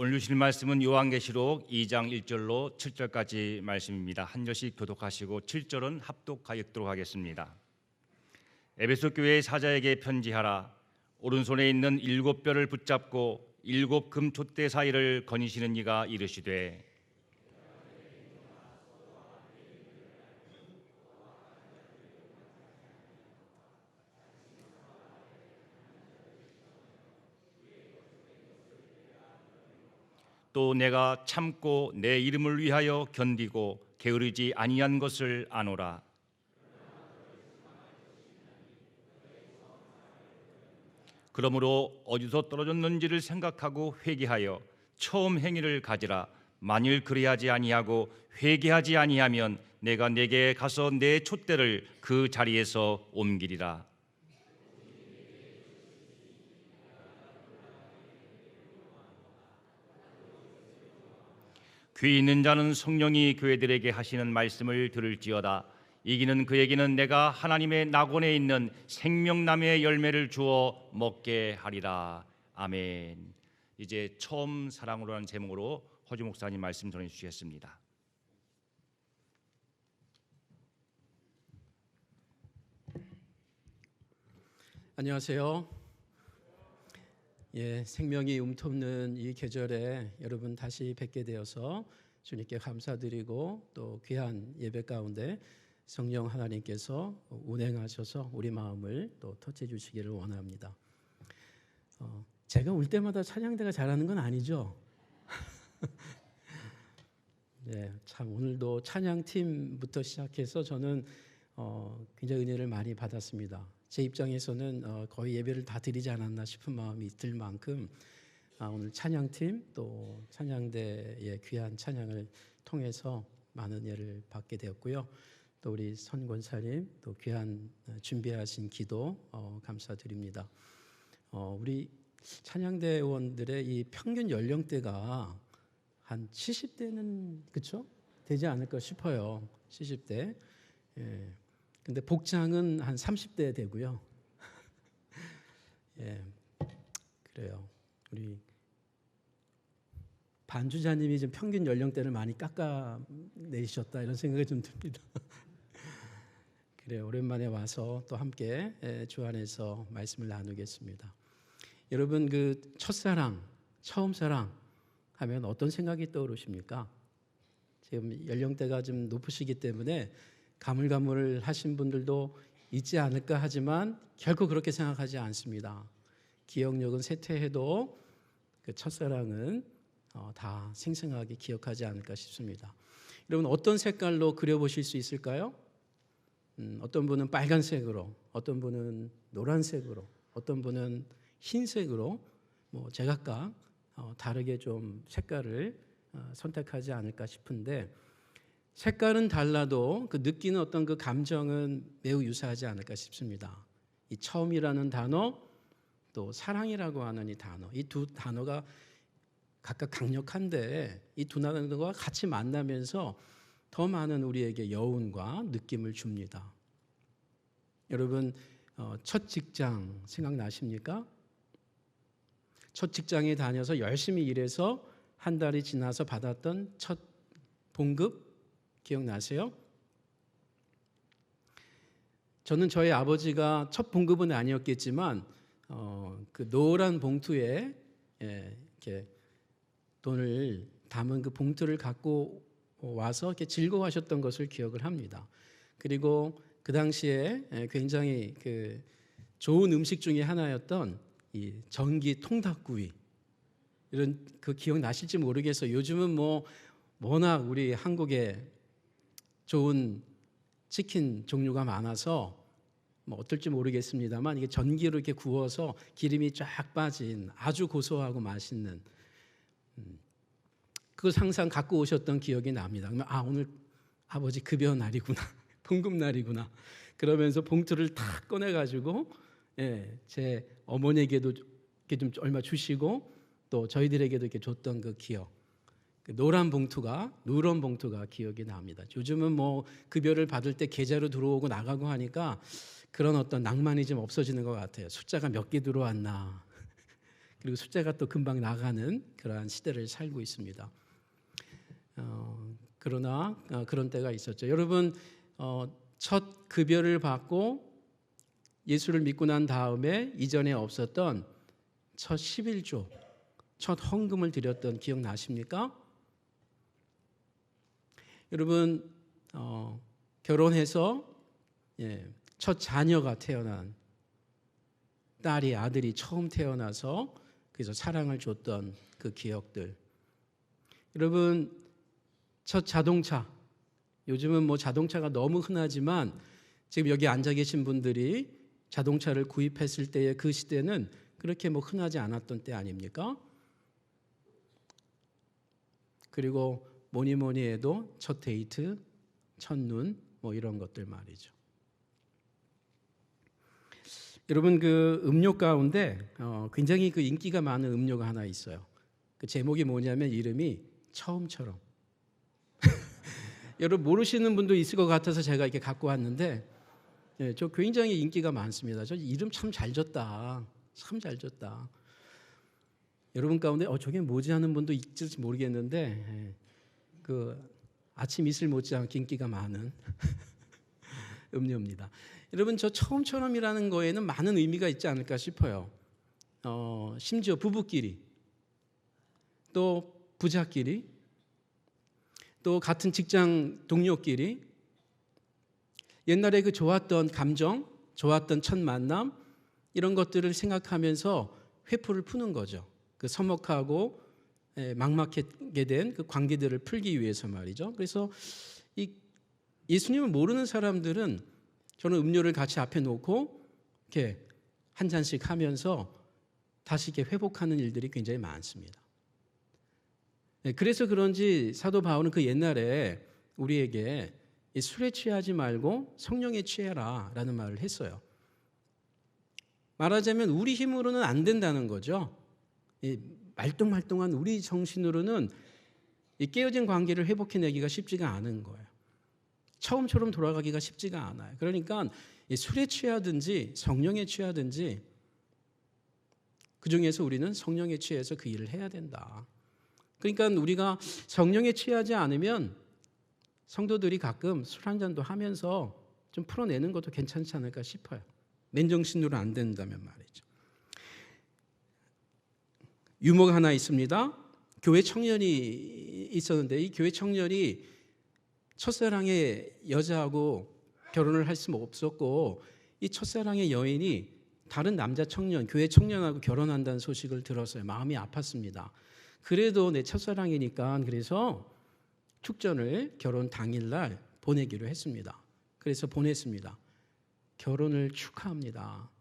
오늘 주실 말씀은 요한계시록 2장 1절로 7절까지 말씀입니다. 한 절씩 교독하시고 7절은 합독하여 읽도록 하겠습니다. 에베소 교회의 사자에게 편지하라. 오른손에 있는 7뼈를 붙잡고 7 금촛대 사이를 거니시는 이가 이르시되 또 내가 참고 내 이름을 위하여 견디고 게으르지 아니한 것을 아노라. 그러므로 어디서 떨어졌는지를 생각하고 회개하여 처음 행위를 가지라. 만일 그리하지 아니하고 회개하지 아니하면 내가 내게 가서 내 촛대를 그 자리에서 옮기리라. 귀 있는 자는 성령이 교회들에게 하시는 말씀을 들을지어다. 이기는 그에게는 내가 하나님의 낙원에 있는 생명나무의 열매를 주어 먹게 하리라. 아멘. 이제 처음 사랑으로라는 제목으로 허주 목사님 말씀 전해 주시겠습니다. 안녕하세요. 생명이 움텄는 이 계절에 여러분 다시 뵙게 되어서 주님께 감사드리고 또 귀한 예배 가운데 성령 하나님께서 운행하셔서 우리 마음을 또 터치해 주시기를 원합니다. 제가 올 때마다 찬양대가 잘하는 건 아니죠? 참 오늘도 찬양팀부터 시작해서 저는 굉장히 은혜를 많이 받았습니다. 제 입장에서는 거의 예배를 다 드리지 않았나 싶은 마음이 들 만큼 오늘 찬양팀 또 찬양대의 귀한 찬양을 통해서 많은 은혜를 받게 되었고요. 또 우리 선 권사님 또 귀한 준비하신 기도 감사드립니다. 우리 찬양대원들의 이 평균 연령대가 한 70대는 그렇죠? 되지 않을까 싶어요. 70대. 근데 복장은 한 30대 되고요. 그래요. 우리 반주자님이 좀 평균 연령대를 많이 깎아내셨다 이런 생각이 좀 듭니다. 그래요. 오랜만에 와서 또 함께 주 안에서 말씀을 나누겠습니다. 여러분 그 첫사랑, 처음 사랑 하면 어떤 생각이 떠오르십니까? 지금 연령대가 좀 높으시기 때문에 가물가물하신 분들도 있지 않을까 하지만 결코 그렇게 생각하지 않습니다. 기억력은 쇠퇴해도 그 첫사랑은 다 생생하게 기억하지 않을까 싶습니다. 여러분 어떤 색깔로 그려보실 수 있을까요? 어떤 분은 빨간색으로, 어떤 분은 노란색으로, 어떤 분은 흰색으로 제각각 다르게 좀 색깔을 선택하지 않을까 싶은데 색깔은 달라도 그 느끼는 어떤 그 감정은 매우 유사하지 않을까 싶습니다. 이 처음이라는 단어 또 사랑이라고 하는 이 단어, 이 두 단어가 각각 강력한데 이 두 단어가 같이 만나면서 더 많은 우리에게 여운과 느낌을 줍니다. 여러분 첫 직장 생각나십니까? 첫 직장에 다녀서 열심히 일해서 한 달이 지나서 받았던 첫 봉급 기억나세요? 저는 저희 아버지가 첫 봉급은 아니었겠지만 그 노란 봉투에 이렇게 돈을 담은 그 봉투를 갖고 와서 이렇게 즐거워하셨던 것을 기억을 합니다. 그리고 그 당시에 굉장히 그 좋은 음식 중에 하나였던 이 전기 통닭구이 이런 그 기억 나실지 모르겠어요. 요즘은 워낙 우리 한국에 좋은 치킨 종류가 많아서 어떨지 모르겠습니다만 이게 전기로 이렇게 구워서 기름이 쫙 빠진 아주 고소하고 맛있는 그걸 항상 갖고 오셨던 기억이 납니다. 그러면 오늘 아버지 급여 날이구나, 봉급 날이구나. 그러면서 봉투를 탁 꺼내가지고 제 어머니에게도 이렇게 좀 얼마 주시고 또 저희들에게도 이렇게 줬던 그 기억. 노란 봉투가 누런 봉투가 기억이 납니다. 요즘은 급여를 받을 때 계좌로 들어오고 나가고 하니까 그런 어떤 낭만이 좀 없어지는 것 같아요. 숫자가 몇 개 들어왔나 그리고 숫자가 또 금방 나가는 그러한 시대를 살고 있습니다. 그러나 그런 때가 있었죠. 여러분, 첫 급여를 받고 예수를 믿고 난 다음에 이전에 없었던 첫 11조, 첫 헌금을 드렸던 기억나십니까? 여러분, 결혼해서 첫 자녀가 태어난 딸이 아들이 처음 태어나서 그래서 사랑을 줬던 그 기억들. 여러분, 첫 자동차, 요즘은 뭐 자동차가 너무 흔하지만 지금 여기 앉아 계신 분들이 자동차를 구입했을 때의 그 시대는 그렇게 뭐 흔하지 않았던 때 아닙니까? 그리고 뭐니 해도 첫 데이트, 첫눈 뭐 이런 것들 말이죠. 여러분, 그 음료 가운데 굉장히 그 인기가 많은 음료가 하나 있어요. 그 제목이 뭐냐면 이름이 처음처럼. 여러분 모르시는 분도 있을 것 같아서 제가 이렇게 갖고 왔는데 저 굉장히 인기가 많습니다. 저 이름 참 잘 줬다. 참 잘 줬다. 여러분 가운데 저게 뭐지 하는 분도 있을지 모르겠는데 그 아침 이슬 못지않게 인기가 많은 음료입니다. 여러분, 저 처음처럼이라는 거에는 많은 의미가 있지 않을까 싶어요. 심지어 부부끼리, 또 부자끼리, 또 같은 직장 동료끼리 옛날에 그 좋았던 감정, 좋았던 첫 만남 이런 것들을 생각하면서 회포를 푸는 거죠. 그 서먹하고 막막하게 된 그 관계들을 풀기 위해서 말이죠. 그래서 이 예수님을 모르는 사람들은 저는 음료를 같이 앞에 놓고 이렇게 한 잔씩 하면서 다시 이렇게 회복하는 일들이 굉장히 많습니다. 그래서 그런지 사도 바울은 그 옛날에 우리에게 술에 취하지 말고 성령에 취해라 라는 말을 했어요. 말하자면 우리 힘으로는 안 된다는 거죠. 말똥말똥한 우리 정신으로는 이 깨어진 관계를 회복해내기가 쉽지가 않은 거예요. 처음처럼 돌아가기가 쉽지가 않아요. 그러니까 술에 취하든지 성령에 취하든지 그중에서 우리는 성령에 취해서 그 일을 해야 된다. 그러니까 우리가 성령에 취하지 않으면 성도들이 가끔 술 한 잔도 하면서 좀 풀어내는 것도 괜찮지 않을까 싶어요. 맨정신으로 안 된다면 말이죠. 유머가 하나 있습니다. 교회 청년이 있었는데 이 교회 청년이 첫사랑의 여자하고 결혼을 할 수 없었고 이 첫사랑의 여인이 다른 남자 청년, 교회 청년하고 결혼한다는 소식을 들었어요. 마음이 아팠습니다. 그래도 내 첫사랑이니까 그래서 축전을 결혼 당일날 보내기로 했습니다. 그래서 보냈습니다. 결혼을 축하합니다.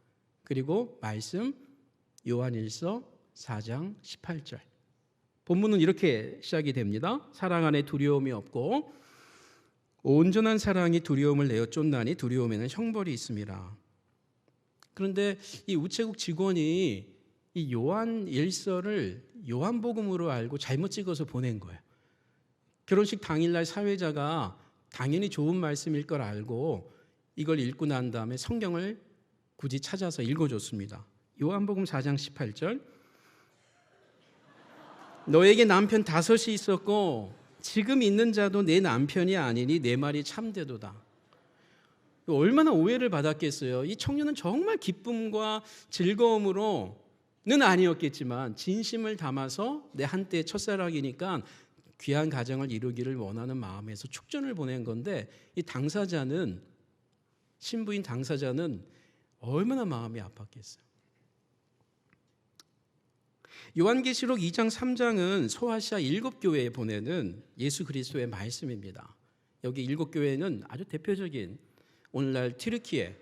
그리고 말씀 요한일서 4장 18절. 본문은 이렇게 시작이 됩니다. 사랑 안에 두려움이 없고 온전한 사랑이 두려움을 내어 쫓나니 두려움에는 형벌이 있습니다. 그런데 이 우체국 직원이 이 요한일서를 요한복음으로 알고 잘못 찍어서 보낸 거예요. 결혼식 당일날 사회자가 당연히 좋은 말씀일 걸 알고 이걸 읽고 난 다음에 성경을 굳이 찾아서 읽어줬습니다. 요한복음 4장 18절. 너에게 남편 5이 있었고 지금 있는 자도 내 남편이 아니니 내 말이 참되도다. 얼마나 오해를 받았겠어요. 이 청년은 정말 기쁨과 즐거움으로는 아니었겠지만 진심을 담아서 내 한때 첫사랑이니까 귀한 가정을 이루기를 원하는 마음에서 축전을 보낸 건데 이 당사자는 신부인 당사자는 얼마나 마음이 아팠겠어요. 요한계시록 2장 3장은 소아시아 7교회에 보내는 예수 그리스도의 말씀입니다. 여기 7교회는 아주 대표적인 오늘날 튀르키예,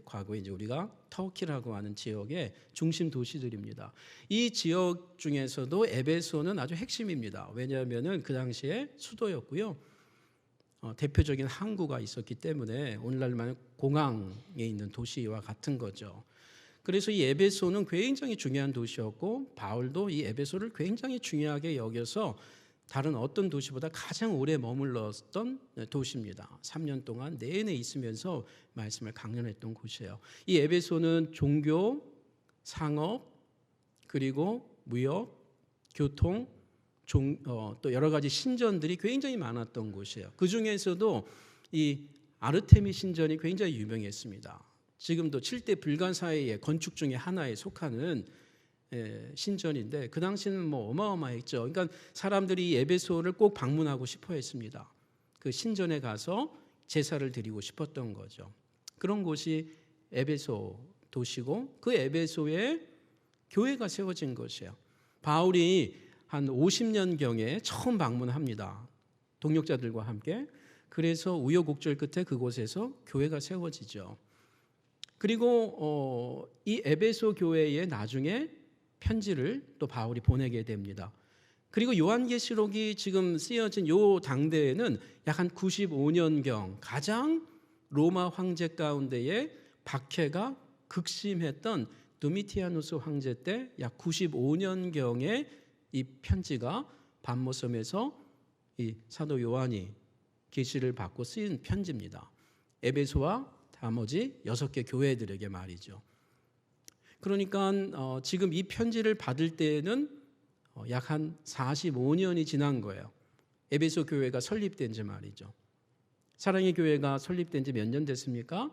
과거에 이제 우리가 터키라고 하는 지역의 중심 도시들입니다. 이 지역 중에서도 에베소는 아주 핵심입니다. 왜냐하면 그 당시에 수도였고요. 대표적인 항구가 있었기 때문에 오늘날만 공항에 있는 도시와 같은 거죠. 그래서 이 에베소는 굉장히 중요한 도시였고 바울도 이 에베소를 굉장히 중요하게 여겨서 다른 어떤 도시보다 가장 오래 머물렀던 도시입니다. 3년 동안 내내 있으면서 말씀을 강론했던 곳이에요. 이 에베소는 종교, 상업, 그리고 무역, 교통, 또 여러 가지 신전들이 굉장히 많았던 곳이에요. 그 중에서도 이 아르테미 신전이 굉장히 유명했습니다. 지금도 7대 불가사의의 건축 중에 하나에 속하는 신전인데 그 당시는 뭐 어마어마했죠. 그러니까 사람들이 에베소를 꼭 방문하고 싶어 했습니다. 그 신전에 가서 제사를 드리고 싶었던 거죠. 그런 곳이 에베소 도시고 그 에베소에 교회가 세워진 것이에요. 바울이 한 50년경에 처음 방문합니다. 동역자들과 함께. 그래서 우여곡절 끝에 그곳에서 교회가 세워지죠. 그리고 이 에베소 교회에 나중에 편지를 또 바울이 보내게 됩니다. 그리고 요한계시록이 지금 쓰여진 요 당대에는 약 한 95년경 가장 로마 황제 가운데에 박해가 극심했던 도미티아누스 황제 때 약 95년경에 이 편지가 반모섬에서 이 사도 요한이 계시를 받고 쓰인 편지입니다. 에베소와 나머지 6개 교회들에게 말이죠. 그러니까 지금 이 편지를 받을 때에는 약 한 45년이 지난 거예요. 에베소 교회가 설립된 지 말이죠. 사랑의 교회가 설립된 지 몇 년 됐습니까?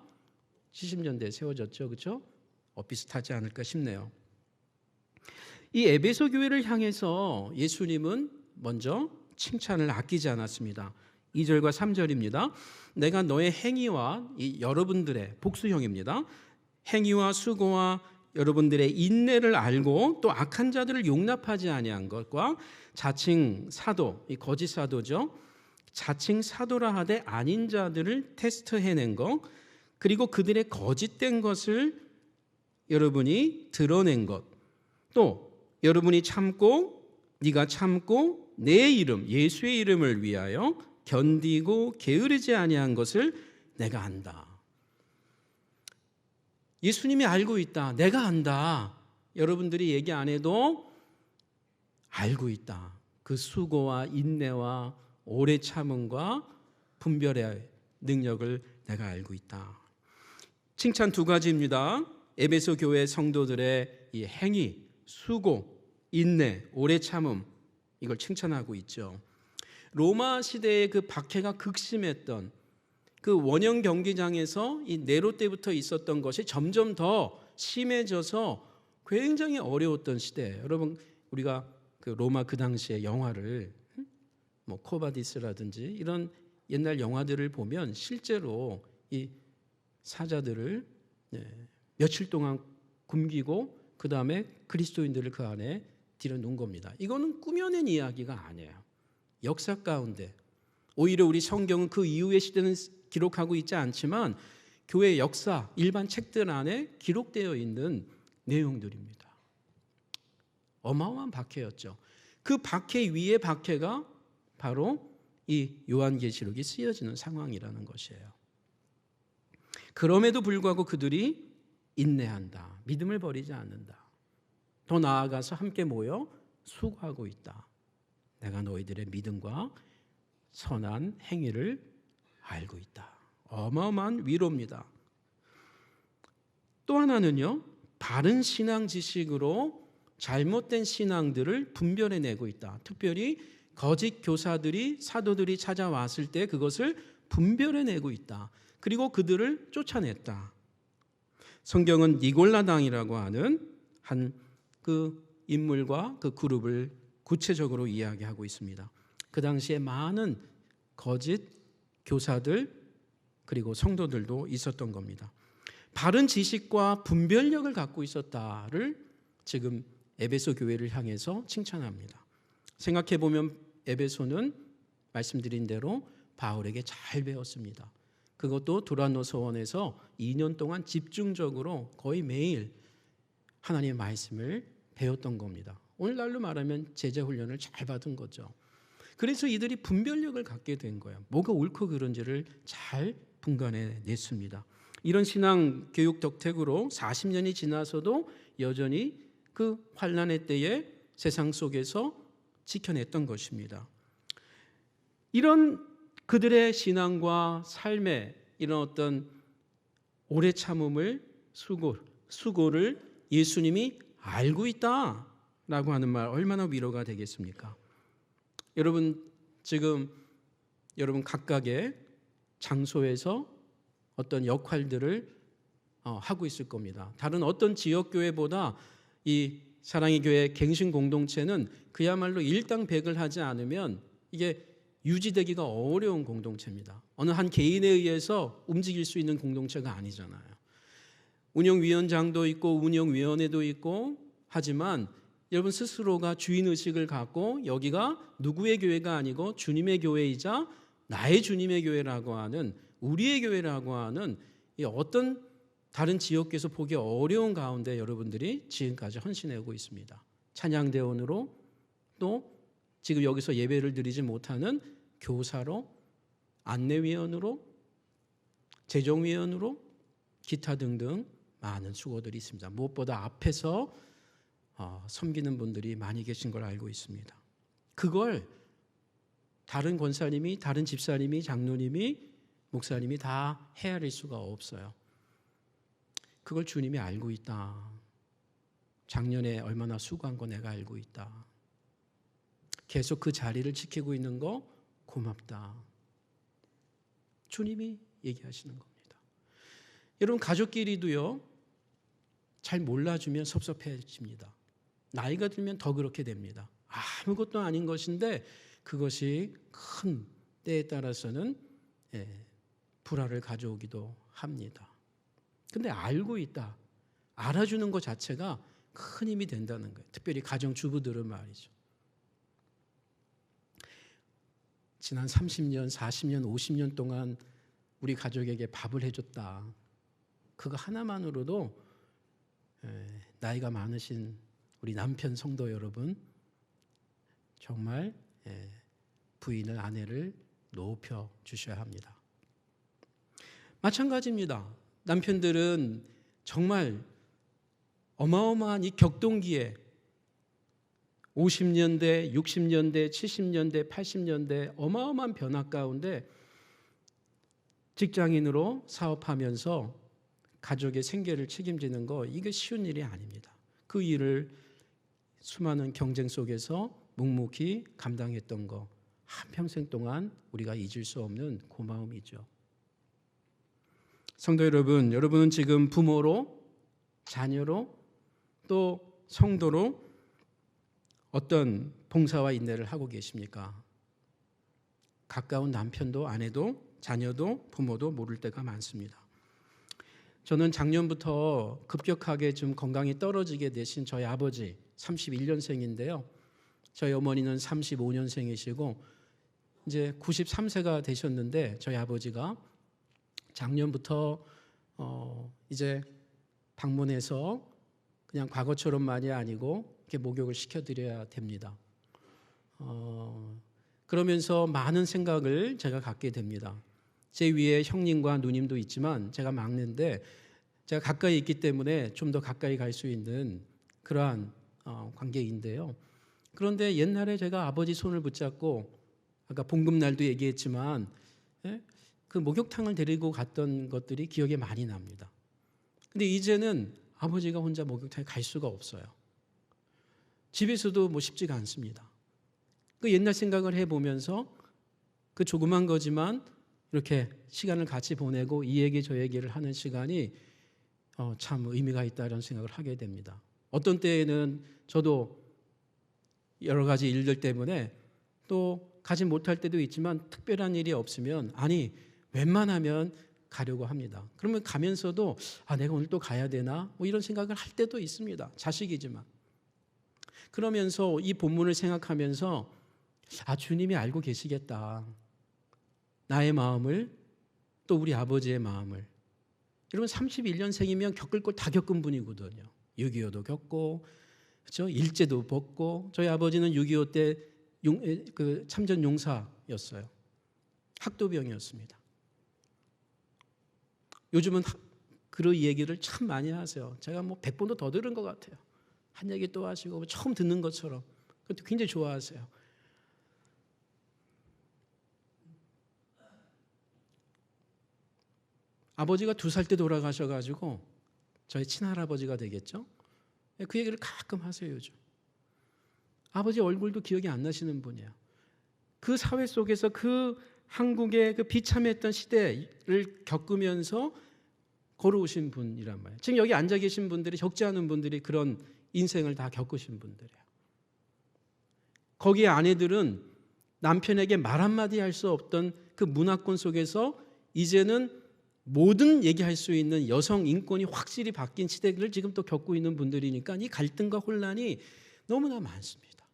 70년대에 세워졌죠. 그렇죠? 비슷하지 않을까 싶네요. 이 에베소 교회를 향해서 예수님은 먼저 칭찬을 아끼지 않았습니다. 2절과 3절입니다. 내가 너의 행위와 여러분들의 복수형입니다. 행위와 수고와 여러분들의 인내를 알고 또 악한 자들을 용납하지 아니한 것과 자칭 사도, 이 거짓 사도죠. 자칭 사도라 하되 아닌 자들을 테스트해낸 것, 그리고 그들의 거짓된 것을 여러분이 드러낸 것, 또 여러분이 참고 네가 참고 내 이름 예수의 이름을 위하여 견디고 게으르지 아니한 것을 내가 안다. 예수님이 알고 있다. 내가 안다. 여러분들이 얘기 안 해도 알고 있다. 그 수고와 인내와 오래 참음과 분별의 능력을 내가 알고 있다. 칭찬 2가지입니다. 에베소 교회 성도들의 이 행위, 수고, 인내, 오래 참음, 이걸 칭찬하고 있죠. 로마 시대의 그 박해가 극심했던 그 원형 경기장에서 이 네로 때부터 있었던 것이 점점 더 심해져서 굉장히 어려웠던 시대. 여러분, 우리가 그 로마 그 당시의 영화를 뭐 코바디스라든지 이런 옛날 영화들을 보면 실제로 이 사자들을 며칠 동안 굶기고 그 다음에 그리스도인들을 그 안에 들여놓은 겁니다. 이거는 꾸며낸 이야기가 아니에요. 역사 가운데 오히려 우리 성경은 그 이후의 시대는 기록하고 있지 않지만 교회 역사 일반 책들 안에 기록되어 있는 내용들입니다. 어마어마한 박해였죠. 그 박해 위에 박해가 바로 이 요한계시록이 쓰여지는 상황이라는 것이에요. 그럼에도 불구하고 그들이 인내한다. 믿음을 버리지 않는다. 더 나아가서 함께 모여 수고하고 있다. 내가 너희들의 믿음과 선한 행위를 알고 있다. 어마어마한 위로입니다. 또 하나는요, 바른 신앙 지식으로 잘못된 신앙들을 분별해내고 있다. 특별히 거짓 교사들이 사도들이 찾아왔을 때 그것을 분별해내고 있다. 그리고 그들을 쫓아냈다. 성경은 니골라당이라고 하는 한 그 인물과 그 그룹을 구체적으로 이야기하고 있습니다. 그 당시에 많은 거짓 교사들 그리고 성도들도 있었던 겁니다. 바른 지식과 분별력을 갖고 있었다를 지금 에베소 교회를 향해서 칭찬합니다. 생각해 보면 에베소는 말씀드린 대로 바울에게 잘 배웠습니다. 그것도 두란노 서원에서 2년 동안 집중적으로 거의 매일 하나님의 말씀을 배웠던 겁니다. 오늘날로 말하면 제자 훈련을 잘 받은 거죠. 그래서 이들이 분별력을 갖게 된 거예요. 뭐가 옳고 그른지를 잘 분간해냈습니다. 이런 신앙 교육 덕택으로 40년이 지나서도 여전히 그 환난의 때에 세상 속에서 지켜냈던 것입니다. 이런 그들의 신앙과 삶의 이런 어떤 오래 참음을 수고를 예수님이 알고 있다라고 하는 말 얼마나 위로가 되겠습니까? 여러분 지금 여러분 각각의 장소에서 어떤 역할들을 하고 있을 겁니다. 다른 어떤 지역교회보다 이 사랑의 교회 갱신 공동체는 그야말로 일당백을 하지 않으면 이게 유지되기가 어려운 공동체입니다. 어느 한 개인에 의해서 움직일 수 있는 공동체가 아니잖아요. 운영위원장도 있고 운영위원회도 있고 하지만 여러분 스스로가 주인의식을 갖고 여기가 누구의 교회가 아니고 주님의 교회이자 나의 주님의 교회라고 하는 우리의 교회라고 하는 이 어떤 다른 지역에서 보기 어려운 가운데 여러분들이 지금까지 헌신하고 있습니다. 찬양대원으로 또 지금 여기서 예배를 드리지 못하는 교사로 안내위원으로 재정위원으로 기타 등등 많은 수고들이 있습니다. 무엇보다 앞에서 섬기는 분들이 많이 계신 걸 알고 있습니다. 그걸 다른 권사님이, 다른 집사님이, 장로님이, 목사님이 다 헤아릴 수가 없어요. 그걸 주님이 알고 있다. 작년에 얼마나 수고한 거 내가 알고 있다. 계속 그 자리를 지키고 있는 거 고맙다. 주님이 얘기하시는 겁니다. 여러분 가족끼리도요. 잘 몰라주면 섭섭해집니다. 나이가 들면 더 그렇게 됩니다. 아무것도 아닌 것인데 그것이 큰 때에 따라서는 불화를 가져오기도 합니다. 근데 알고 있다. 알아주는 것 자체가 큰 힘이 된다는 거예요. 특별히 가정주부들은 말이죠. 지난 30년, 40년, 50년 동안 우리 가족에게 밥을 해줬다. 그거 하나만으로도 나이가 많으신 우리 남편 성도 여러분 정말 부인을, 아내를 높여 주셔야 합니다. 마찬가지입니다. 남편들은 정말 어마어마한 이 격동기에 50년대, 60년대, 70년대, 80년대 어마어마한 변화 가운데 직장인으로 사업하면서 가족의 생계를 책임지는 거 이게 쉬운 일이 아닙니다. 그 일을 수많은 경쟁 속에서 묵묵히 감당했던 거 한평생 동안 우리가 잊을 수 없는 고마움이죠. 성도 여러분, 여러분은 지금 부모로, 자녀로, 또 성도로 어떤 봉사와 인내를 하고 계십니까? 가까운 남편도 아내도 자녀도 부모도 모를 때가 많습니다. 저는 작년부터 급격하게 좀 건강이 떨어지게 되신 저희 아버지 31년생인데요. 저희 어머니는 35년생이시고 이제 93세가 되셨는데 저희 아버지가 작년부터 이제 방문해서 그냥 과거처럼만이 아니고 이렇게 목욕을 시켜드려야 됩니다. 그러면서 많은 생각을 제가 갖게 됩니다. 제 위에 형님과 누님도 있지만 제가 막내인데 제가 가까이 있기 때문에 좀 더 가까이 갈 수 있는 그러한 관계인데요. 그런데 옛날에 제가 아버지 손을 붙잡고 아까 봉급날도 얘기했지만 그 목욕탕을 데리고 갔던 것들이 기억에 많이 납니다. 근데 이제는 아버지가 혼자 목욕탕에 갈 수가 없어요. 집에서도 쉽지가 않습니다. 그 옛날 생각을 해보면서 그 조그만 거지만 이렇게 시간을 같이 보내고 이 얘기 저 얘기를 하는 시간이 참 의미가 있다는 생각을 하게 됩니다. 어떤 때에는 저도 여러 가지 일들 때문에 또 가지 못할 때도 있지만 특별한 일이 없으면 웬만하면 가려고 합니다. 그러면 가면서도 내가 오늘 또 가야 되나? 이런 생각을 할 때도 있습니다. 자식이지만. 그러면서 이 본문을 생각하면서 주님이 알고 계시겠다. 나의 마음을 또 우리 아버지의 마음을. 여러분 31년생이면 겪을 걸 다 겪은 분이거든요. 6.25도 겪고 그렇죠? 일제도 벗고 저희 아버지는 6.25 때 참전 용사였어요. 학도병이었습니다. 요즘은 그 얘기를 참 많이 하세요. 제가 100번도 더 들은 것 같아요. 한 얘기 또 하시고 처음 듣는 것처럼 그것도 굉장히 좋아하세요. 아버지가 2살 때 돌아가셔가지고 저희 친할아버지가 되겠죠. 그 얘기를 가끔 하세요 요즘. 아버지 얼굴도 기억이 안 나시는 분이에요. 그 사회 속에서 그 한국의 그 비참했던 시대를 겪으면서 걸어오신 분이란 말이에요. 지금 여기 앉아 계신 분들이 적지 않은 분들이 그런 인생을 다 겪으신 분들이에요. 거기에 아내들은 남편에게 말 한마디 할 수 없던 그 문화권 속에서 이제는 모든 얘기할 수 있는 여성 인권이 확실히 바뀐 시대를 지금 또 겪고 있는 분들이니까 이 갈등과 혼란이 너무나 많습니다.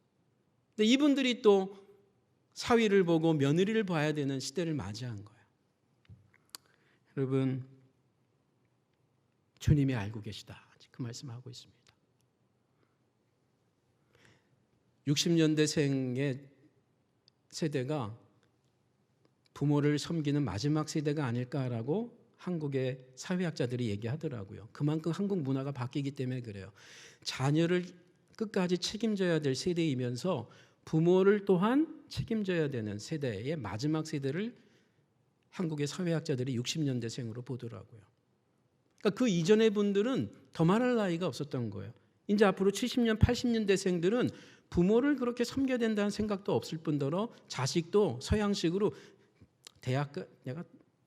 근데 이분들이 또 사위를 보고 며느리를 봐야 되는 시대를 맞이한 거예요. 여러분, 주님이 알고 계시다. 그 말씀하고 있습니다. 60년대생의 세대가 부모를 섬기는 마지막 세대가 아닐까라고 한국의 사회학자들이 얘기하더라고요. 그만큼 한국 문화가 바뀌기 때문에 그래요. 자녀를 끝까지 책임져야 될 세대이면서 부모를 또한 책임져야 되는 세대의 마지막 세대를 한국의 사회학자들이 60년대생으로 보더라고요. 그러니까 그 이전의 분들은 더 말할 나이가 없었던 거예요. 이제 앞으로 70년, 80년대생들은 부모를 그렇게 섬겨야 된다는 생각도 없을 뿐더러 자식도 서양식으로 내가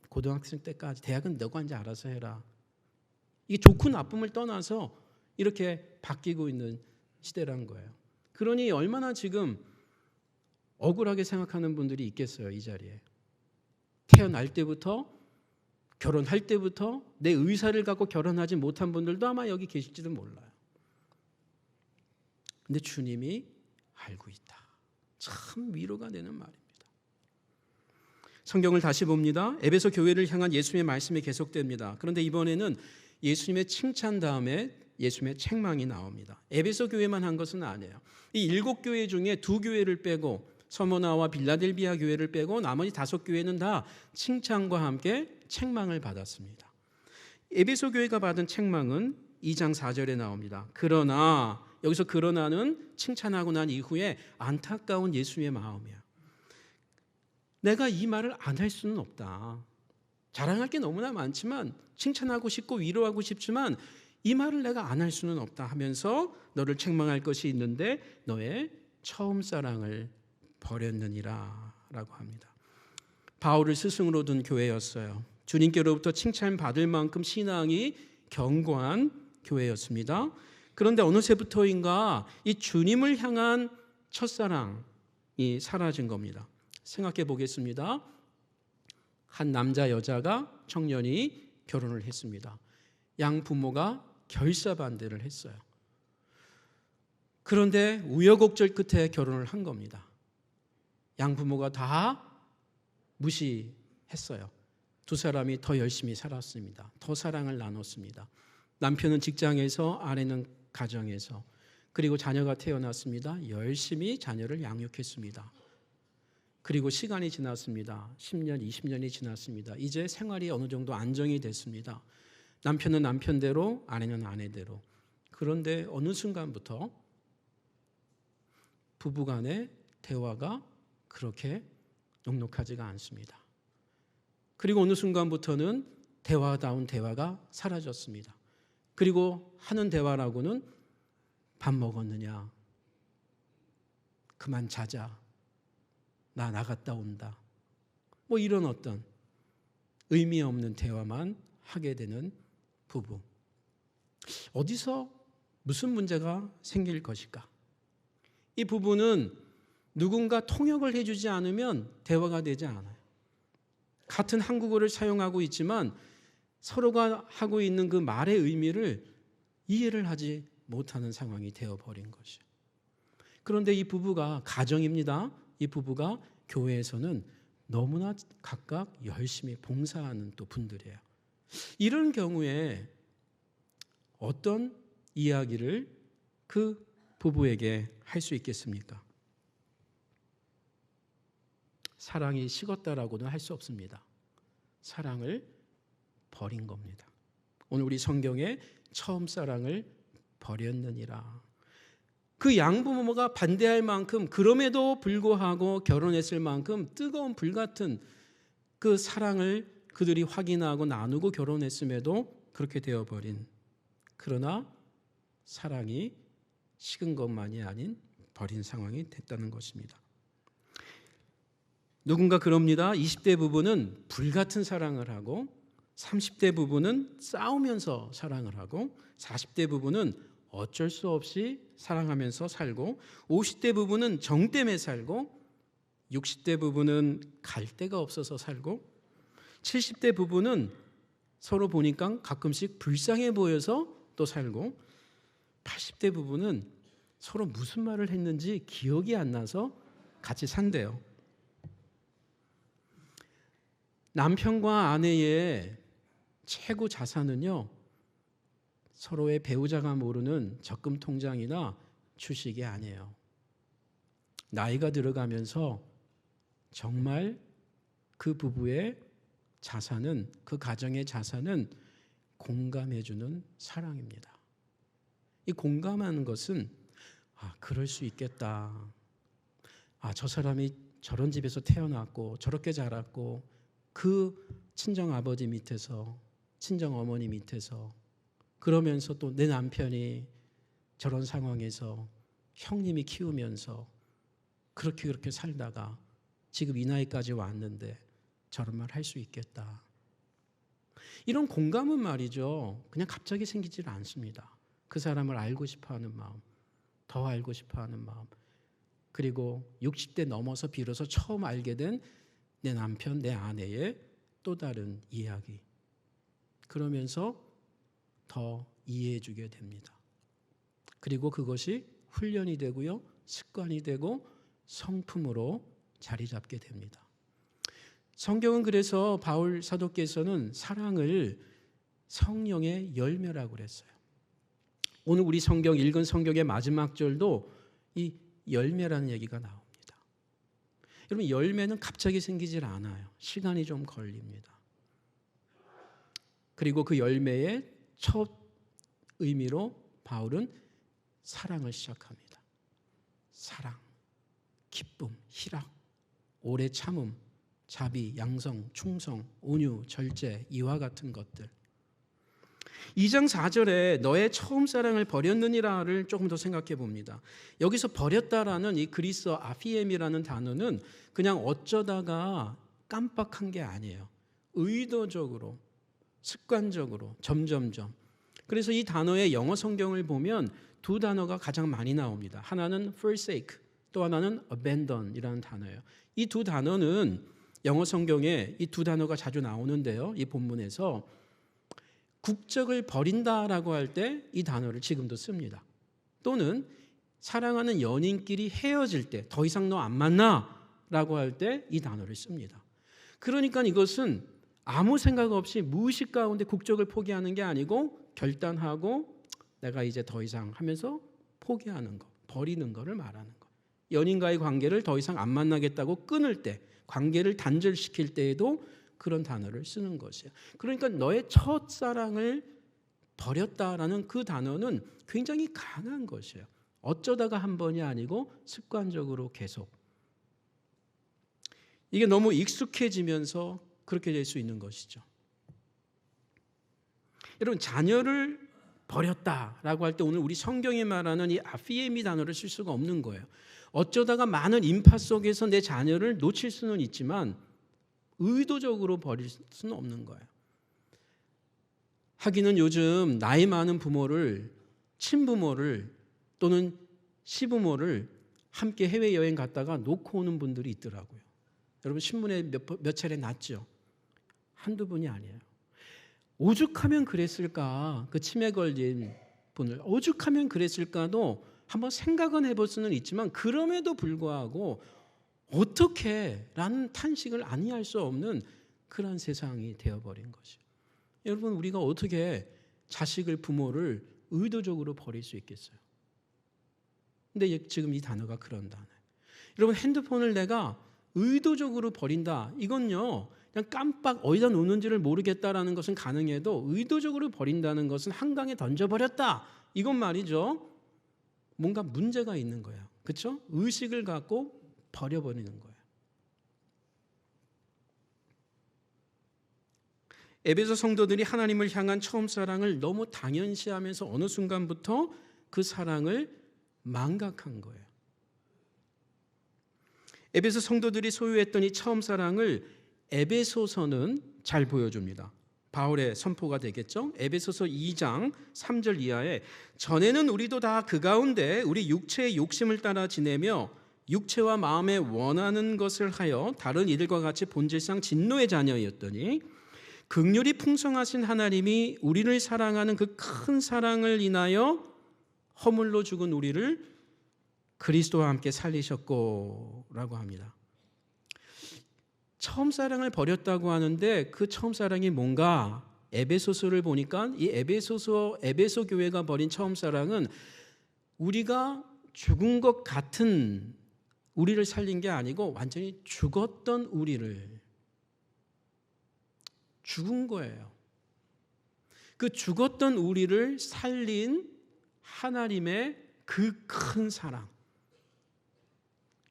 고등학생 때까지 대학은 너가 이제 알아서 해라. 이게 좋고 나쁨을 떠나서 이렇게 바뀌고 있는 시대란 거예요. 그러니 얼마나 지금 억울하게 생각하는 분들이 있겠어요, 이 자리에. 태어날 때부터 결혼할 때부터 내 의사를 갖고 결혼하지 못한 분들도 아마 여기 계실지도 몰라요. 근데 주님이 알고 있다. 참 위로가 되는 말입니다. 성경을 다시 봅니다. 에베소 교회를 향한 예수님의 말씀이 계속됩니다. 그런데 이번에는 예수님의 칭찬 다음에 예수님의 책망이 나옵니다. 에베소 교회만 한 것은 아니에요. 이 7교회 중에 2교회를 빼고 서모나와 빌라델비아 교회를 빼고 나머지 5교회는 다 칭찬과 함께 책망을 받았습니다. 에베소 교회가 받은 책망은 2장 4절에 나옵니다. 그러나, 여기서 그러나는 칭찬하고 난 이후에 안타까운 예수님의 마음이야. 내가 이 말을 안 할 수는 없다. 자랑할 게 너무나 많지만 칭찬하고 싶고 위로하고 싶지만 이 말을 내가 안 할 수는 없다 하면서 너를 책망할 것이 있는데 너의 처음 사랑을 버렸느니라 라고 합니다. 바울을 스승으로 둔 교회였어요. 주님께로부터 칭찬받을 만큼 신앙이 견고한 교회였습니다. 그런데 어느새부터인가 이 주님을 향한 첫사랑이 사라진 겁니다. 생각해 보겠습니다. 한 남자 여자가 청년이 결혼을 했습니다. 양 부모가 결사반대를 했어요. 그런데 우여곡절 끝에 결혼을 한 겁니다. 양 부모가 다 무시했어요. 두 사람이 더 열심히 살았습니다. 더 사랑을 나눴습니다. 남편은 직장에서, 아내는 가정에서, 그리고 자녀가 태어났습니다. 열심히 자녀를 양육했습니다. 그리고 시간이 지났습니다. 10년, 20년이 지났습니다. 이제 생활이 어느 정도 안정이 됐습니다. 남편은 남편대로, 아내는 아내대로. 그런데 어느 순간부터 부부간의 대화가 그렇게 녹록하지가 않습니다. 그리고 어느 순간부터는 대화다운 대화가 사라졌습니다. 그리고 하는 대화라고는 밥 먹었느냐? 그만 자자. 나 나갔다 온다. 뭐 이런 어떤 의미 없는 대화만 하게 되는 부부. 어디서 무슨 문제가 생길 것일까? 이 부부는 누군가 통역을 해주지 않으면 대화가 되지 않아요. 같은 한국어를 사용하고 있지만 서로가 하고 있는 그 말의 의미를 이해를 하지 못하는 상황이 되어버린 것이에요. 그런데 이 부부가 가정입니다. 이 부부가 교회에서는 너무나 각각 열심히 봉사하는 또 분들이에요. 이런 경우에 어떤 이야기를 그 부부에게 할 수 있겠습니까? 사랑이 식었다라고는 할 수 없습니다. 사랑을 버린 겁니다. 오늘 우리 성경에 처음 사랑을 버렸느니라. 그 양부모가 반대할 만큼, 그럼에도 불구하고 결혼했을 만큼 뜨거운 불같은 그 사랑을 그들이 확인하고 나누고 결혼했음에도 그렇게 되어버린, 그러나 사랑이 식은 것만이 아닌 버린 상황이 됐다는 것입니다. 누군가 그럽니다. 20대 부부는 불같은 사랑을 하고 30대 부부는 싸우면서 사랑을 하고 40대 부부는 어쩔 수 없이 사랑하면서 살고 50대 부부는 정 때문에 살고 60대 부부는 갈 데가 없어서 살고 70대 부부는 서로 보니까 가끔씩 불쌍해 보여서 또 살고 80대 부부는 서로 무슨 말을 했는지 기억이 안 나서 같이 산대요. 남편과 아내의 최고 자산은요, 서로의 배우자가 모르는 적금 통장이나 주식이 아니에요. 나이가 들어가면서 정말 그 부부의 자산은, 그 가정의 자산은 공감해주는 사랑입니다. 이 공감하는 것은 그럴 수 있겠다. 저 사람이 저런 집에서 태어났고 저렇게 자랐고 그 친정 아버지 밑에서 친정 어머니 밑에서 그러면서 또 내 남편이 저런 상황에서 형님이 키우면서 그렇게 살다가 지금 이 나이까지 왔는데 저런 말 할 수 있겠다. 이런 공감은 말이죠, 그냥 갑자기 생기질 않습니다. 그 사람을 알고 싶어하는 마음, 더 알고 싶어하는 마음, 그리고 60대 넘어서 비로소 처음 알게 된 내 남편, 내 아내의 또 다른 이야기, 그러면서 더 이해해 주게 됩니다. 그리고 그것이 훈련이 되고요, 습관이 되고 성품으로 자리 잡게 됩니다. 성경은 그래서 바울 사도께서는 사랑을 성령의 열매라고 그랬어요. 오늘 우리 성경 읽은 성경의 마지막 절도 이 열매라는 얘기가 나옵니다. 여러분, 열매는 갑자기 생기질 않아요. 시간이 좀 걸립니다. 그리고 그 열매의 첫 의미로 바울은 사랑을 시작합니다. 사랑, 기쁨, 희락, 오래 참음, 자비, 양성, 충성, 온유, 절제, 이와 같은 것들. 2장 4절에 너의 처음 사랑을 버렸느니라를 조금 더 생각해 봅니다. 여기서 버렸다라는 이 그리스어 아피엠이라는 단어는 그냥 어쩌다가 깜빡한 게 아니에요. 의도적으로, 습관적으로, 점점점. 그래서 이 단어의 영어 성경을 보면 두 단어가 가장 많이 나옵니다. 하나는 forsake, 또 하나는 abandon이라는 단어예요. 이 두 단어는 영어 성경에 이 두 단어가 자주 나오는데요, 이 본문에서 국적을 버린다라고 할 때 이 단어를 지금도 씁니다. 또는 사랑하는 연인끼리 헤어질 때 더 이상 너 안 만나라고 할 때 이 단어를 씁니다. 그러니까 이것은 아무 생각 없이 무의식 가운데 국적을 포기하는 게 아니고 결단하고 내가 이제 더 이상 하면서 포기하는 거, 버리는 거를 말하는 거. 연인과의 관계를 더 이상 안 만나겠다고 끊을 때, 관계를 단절시킬 때에도 그런 단어를 쓰는 것이에요. 그러니까 너의 첫사랑을 버렸다라는 그 단어는 굉장히 강한 것이에요. 어쩌다가 한 번이 아니고 습관적으로 계속. 이게 너무 익숙해지면서 그렇게 될 수 있는 것이죠. 여러분, 자녀를 버렸다라고 할 때 오늘 우리 성경이 말하는 이 아피에미 단어를 쓸 수가 없는 거예요. 어쩌다가 많은 인파 속에서 내 자녀를 놓칠 수는 있지만 의도적으로 버릴 수는 없는 거예요. 하기는 요즘 나이 많은 부모를, 친부모를 또는 시부모를 함께 해외여행 갔다가 놓고 오는 분들이 있더라고요. 여러분, 신문에 몇 차례 났죠? 한두 분이 아니에요. 오죽하면 그랬을까, 그 치매 걸린 분을 오죽하면 그랬을까도 한번 생각은 해볼 수는 있지만 그럼에도 불구하고 어떻게 라는 탄식을 아니할 수 없는 그런 세상이 되어버린 것이에요. 여러분, 우리가 어떻게 자식을, 부모를 의도적으로 버릴 수 있겠어요? 근데 지금 이 단어가 그런 단어예요. 여러분, 핸드폰을 내가 의도적으로 버린다, 이건요 그냥 깜빡 어디다 놓는지를 모르겠다라는 것은 가능해도 의도적으로 버린다는 것은 한강에 던져버렸다, 이건 말이죠 뭔가 문제가 있는 거예요. 그렇죠? 의식을 갖고 버려버리는 거예요. 에베소 성도들이 하나님을 향한 처음 사랑을 너무 당연시하면서 어느 순간부터 그 사랑을 망각한 거예요. 에베소 성도들이 소유했던 이 처음 사랑을 에베소서는 잘 보여줍니다. 바울의 선포가 되겠죠. 에베소서 2장 3절 이하에 전에는 우리도 다 그 가운데 우리 육체의 욕심을 따라 지내며 육체와 마음에 원하는 것을 하여 다른 이들과 같이 본질상 진노의 자녀였더니 긍휼이 풍성하신 하나님이 우리를 사랑하는 그 큰 사랑을 인하여 허물로 죽은 우리를 그리스도와 함께 살리셨고 라고 합니다. 처음 사랑을 버렸다고 하는데 그 처음 사랑이 뭔가 에베소서를 보니까 이 에베소 교회가 버린 처음 사랑은 우리가 죽은 것 같은 우리를 살린 게 아니고 완전히 죽었던 우리를 죽은 거예요. 그 죽었던 우리를 살린 하나님의 그 큰 사랑,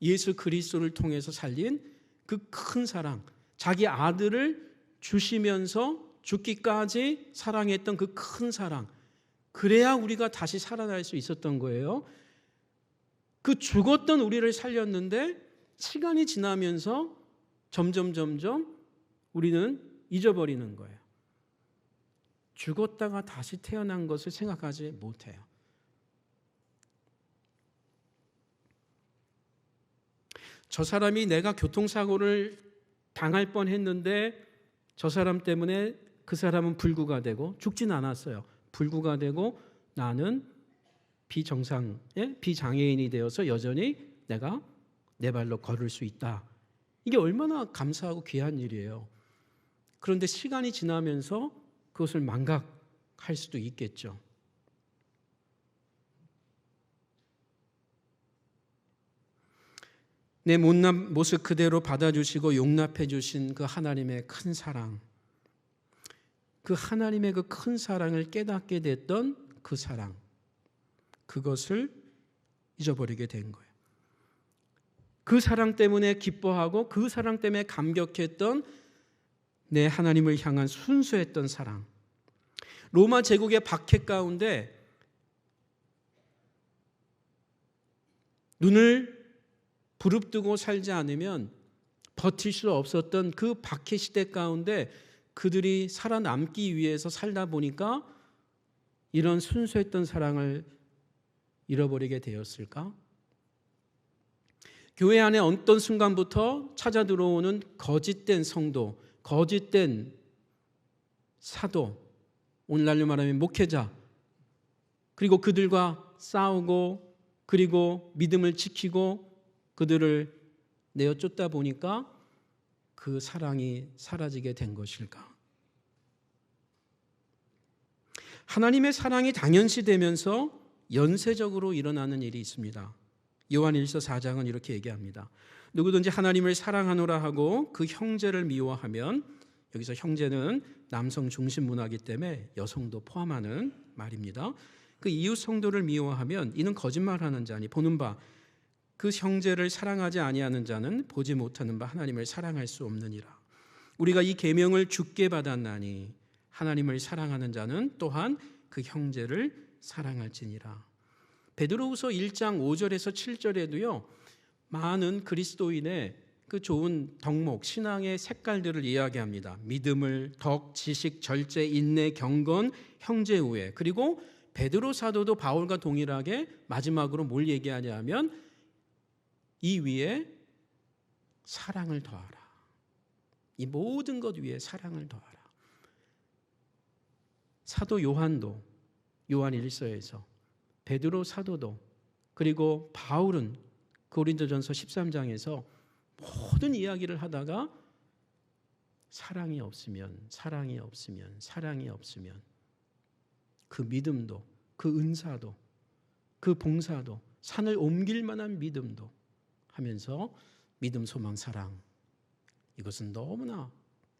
예수 그리스도를 통해서 살린 그 큰 사랑, 자기 아들을 주시면서 죽기까지 사랑했던 그 큰 사랑, 그래야 우리가 다시 살아날 수 있었던 거예요. 그 죽었던 우리를 살렸는데 시간이 지나면서 점점 우리는 잊어버리는 거예요. 죽었다가 다시 태어난 것을 생각하지 못해요. 저 사람이 내가 교통사고를 당할 뻔했는데 저 사람 때문에 그 사람은 불구가 되고 죽진 않았어요. 불구가 되고 나는 비장애인이 되어서 여전히 내가 내 발로 걸을 수 있다. 이게 얼마나 감사하고 귀한 일이에요. 그런데 시간이 지나면서 그것을 망각할 수도 있겠죠. 내 못난 모습 그대로 받아주시고 용납해 주신 그 하나님의 큰 사랑, 그 하나님의 그 큰 사랑을 깨닫게 됐던 그 사랑, 그것을 잊어버리게 된 거예요. 그 사랑 때문에 기뻐하고 그 사랑 때문에 감격했던 내 하나님을 향한 순수했던 사랑, 로마 제국의 박해 가운데 눈을 부릅뜨고 살지 않으면 버틸 수 없었던 그 박해 시대 가운데 그들이 살아남기 위해서 살다 보니까 이런 순수했던 사랑을 잃어버리게 되었을까? 교회 안에 어떤 순간부터 찾아 들어오는 거짓된 성도, 거짓된 사도, 오늘날로 말하면 목회자, 그리고 그들과 싸우고 그리고 믿음을 지키고 그들을 내어 쫓다 보니까 그 사랑이 사라지게 된 것일까? 하나님의 사랑이 당연시되면서 연쇄적으로 일어나는 일이 있습니다. 요한일서 4장은 이렇게 얘기합니다. 누구든지 하나님을 사랑하노라 하고 그 형제를 미워하면, 여기서 형제는 남성 중심 문화이기 때문에 여성도 포함하는 말입니다. 그 이웃 성도를 미워하면 이는 거짓말하는 자니 보는 바 그 형제를 사랑하지 아니하는 자는 보지 못하는 바 하나님을 사랑할 수 없느니라. 우리가 이 계명을 주께 받았나니 하나님을 사랑하는 자는 또한 그 형제를 사랑할지니라. 베드로후서 1장 5절에서 7절에도요, 많은 그리스도인의 그 좋은 덕목, 신앙의 색깔들을 이야기합니다. 믿음을, 덕, 지식, 절제, 인내, 경건, 형제 우애. 그리고 베드로 사도도 바울과 동일하게 마지막으로 뭘 얘기하냐 하면 이 위에 사랑을 더하라. 이 모든 것 위에 사랑을 더하라. 사도 요한도 요한 1서에서, 베드로 사도도, 그리고 바울은 고린도전서 13장에서 모든 이야기를 하다가 사랑이 없으면 그 믿음도, 그 은사도, 그 봉사도, 산을 옮길 만한 믿음도 하면서 믿음, 소망, 사랑, 이것은 너무나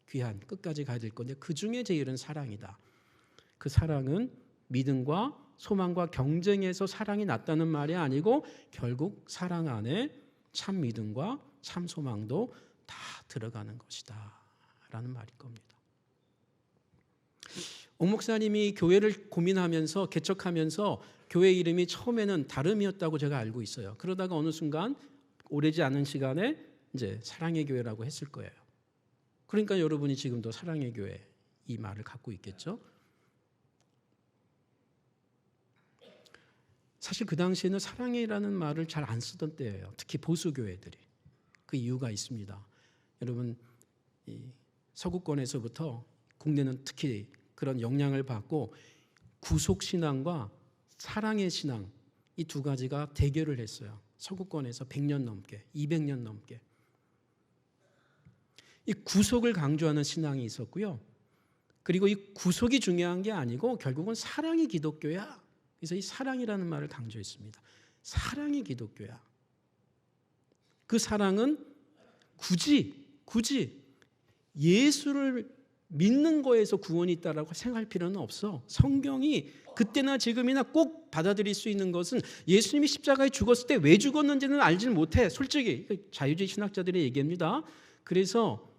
귀한, 끝까지 가야 될 건데 그 중에 제일은 사랑이다. 그 사랑은 믿음과 소망과 경쟁에서 사랑이 났다는 말이 아니고 결국 사랑 안에 참 믿음과 참 소망도 다 들어가는 것이다 라는 말일 겁니다. 옥 목사님이 교회를 고민하면서 개척하면서 교회 이름이 처음에는 다름이었다고 제가 알고 있어요. 그러다가 어느 순간 오래지 않은 시간에 이제 사랑의 교회라고 했을 거예요. 그러니까 여러분이 지금도 사랑의 교회 이 말을 갖고 있겠죠. 사실 그 당시에는 사랑이라는 말을 잘 안 쓰던 때예요. 특히 보수 교회들이. 그 이유가 있습니다. 여러분, 이 서구권에서부터 국내는 특히 그런 영향을 받고 구속 신앙과 사랑의 신앙 이 두 가지가 대결을 했어요. 서구권에서 100년 넘게, 200년 넘게. 이 구속을 강조하는 신앙이 있었고요. 그리고 이 구속이 중요한 게 아니고 결국은 사랑이 기독교야. 그래서 이 사랑이라는 말을 강조했습니다. 사랑이 기독교야. 그 사랑은 굳이 예수를 믿는 거에서 구원이 있다라고 생각할 필요는 없어. 성경이 그때나 지금이나 꼭 받아들일 수 있는 것은 예수님이 십자가에 죽었을 때 왜 죽었는지는 알지 못해. 솔직히 자유주의 신학자들의 얘기입니다. 그래서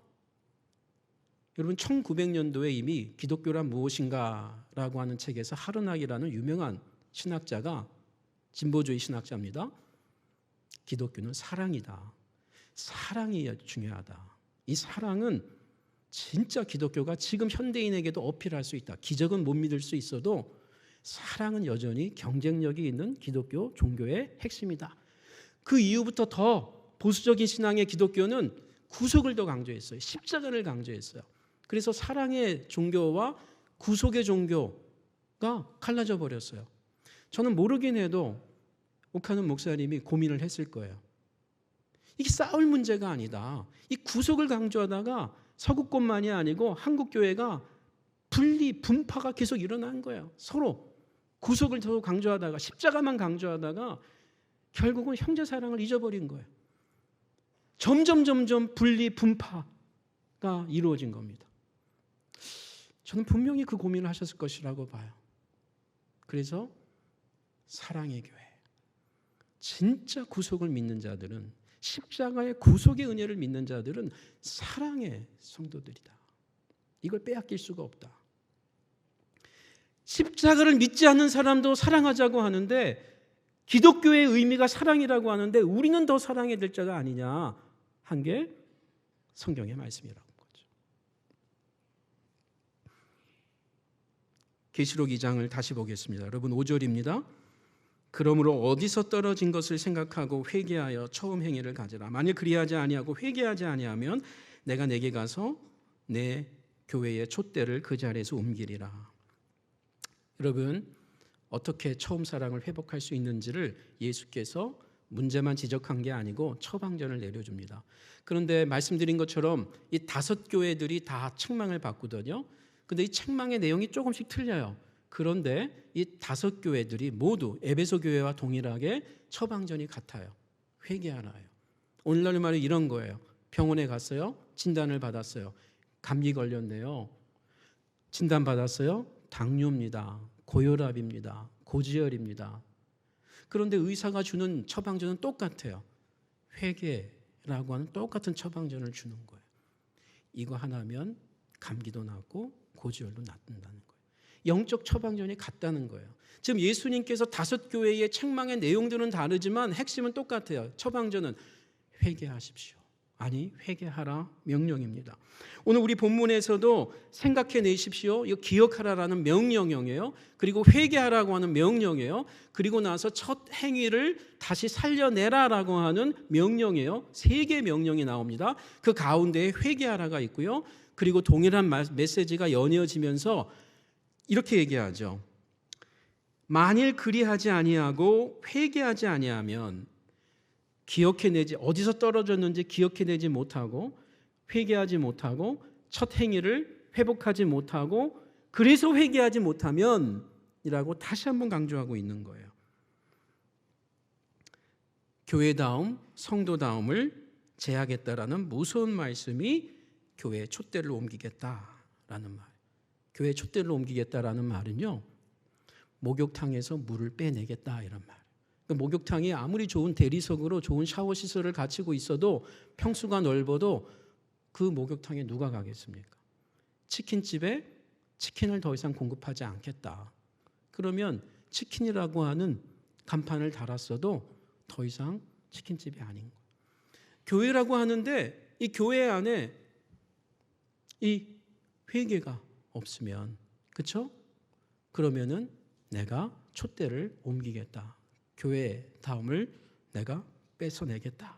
여러분 1900년도에 이미 기독교란 무엇인가라고 하는 책에서 하르낙이라는 유명한 신학자가 진보주의 신학자입니다. 기독교는 사랑이다. 사랑이 중요하다. 이 사랑은 진짜 기독교가 지금 현대인에게도 어필할 수 있다. 기적은 못 믿을 수 있어도 사랑은 여전히 경쟁력이 있는 기독교 종교의 핵심이다. 그 이후부터 더 보수적인 신앙의 기독교는 구속을 더 강조했어요. 십자가를 강조했어요. 그래서 사랑의 종교와 구속의 종교가 갈라져 버렸어요. 저는 모르긴 해도 옥하는 목사님이 고민을 했을 거예요. 이게 싸울 문제가 아니다. 이 구속을 강조하다가 서구권만이 아니고 한국 교회가 분파가 계속 일어난 거예요. 서로 구속을 더 강조하다가 십자가만 강조하다가 결국은 형제 사랑을 잊어버린 거예요. 점점 분파가 이루어진 겁니다. 저는 분명히 그 고민을 하셨을 것이라고 봐요. 그래서 사랑의 교회, 진짜 구속을 믿는 자들은, 십자가의 구속의 은혜를 믿는 자들은 사랑의 성도들이다. 이걸 빼앗길 수가 없다. 십자가를 믿지 않는 사람도 사랑하자고 하는데 기독교의 의미가 사랑이라고 하는데 우리는 더 사랑해야 될 자가 아니냐 한 게 성경의 말씀이라고. 계시록 2장을 다시 보겠습니다. 여러분 5절입니다. 그러므로 어디서 떨어진 것을 생각하고 회개하여 처음 행위를 가지라. 만일 그리하지 아니하고 회개하지 아니하면 내가 내게 가서 내 교회의 촛대를 그 자리에서 옮기리라. 여러분 어떻게 처음 사랑을 회복할 수 있는지를 예수께서 문제만 지적한 게 아니고 처방전을 내려줍니다. 그런데 말씀드린 것처럼 이 5교회들이 다 책망을 받거든요. 근데 이 책망의 내용이 조금씩 틀려요. 그런데 이 5교회들이 모두 에베소 교회와 동일하게 처방전이 같아요. 회개하라요. 오늘날 말은 이런 거예요. 병원에 갔어요. 진단을 받았어요. 감기 걸렸네요. 진단 받았어요. 당뇨입니다. 고혈압입니다. 고지혈입니다. 그런데 의사가 주는 처방전은 똑같아요. 회개라고 하는 똑같은 처방전을 주는 거예요. 이거 하나면 감기도 낫고 고지혈도 낫는다는 거예요. 영적 처방전이 같다는 거예요. 지금 예수님께서 5교회의 책망의 내용들은 다르지만 핵심은 똑같아요. 처방전은 회개하십시오. 아니 회개하라 명령입니다. 오늘 우리 본문에서도 생각해내십시오. 이거 기억하라라는 명령이에요. 그리고 회개하라고 하는 명령이에요. 그리고 나서 첫 행위를 다시 살려내라라고 하는 명령이에요. 3개의 명령이 나옵니다. 그 가운데에 회개하라가 있고요. 그리고 동일한 메시지가 연이어지면서 이렇게 얘기하죠. 만일 그리하지 아니하고 회개하지 아니하면 기억해내지 어디서 떨어졌는지 기억해내지 못하고 회개하지 못하고 첫 행위를 회복하지 못하고 그래서 회개하지 못하면 이라고 다시 한번 강조하고 있는 거예요. 교회다움, 성도다움을 제하겠다라는 무서운 말씀이 교회의 촛대를 옮기겠다라는 말. 교회의 촛대를 옮기겠다라는 말은요. 목욕탕에서 물을 빼내겠다 이런 말. 목욕탕이 아무리 좋은 대리석으로 좋은 샤워 시설을 갖추고 있어도 평수가 넓어도 그 목욕탕에 누가 가겠습니까? 치킨집에 치킨을 더 이상 공급하지 않겠다. 그러면 치킨이라고 하는 간판을 달았어도 더 이상 치킨집이 아닌 거예요. 교회라고 하는데 이 교회 안에 이 회개가 없으면, 그렇죠? 그러면은 내가 촛대를 옮기겠다. 교회의 다음을 내가 뺏어내겠다.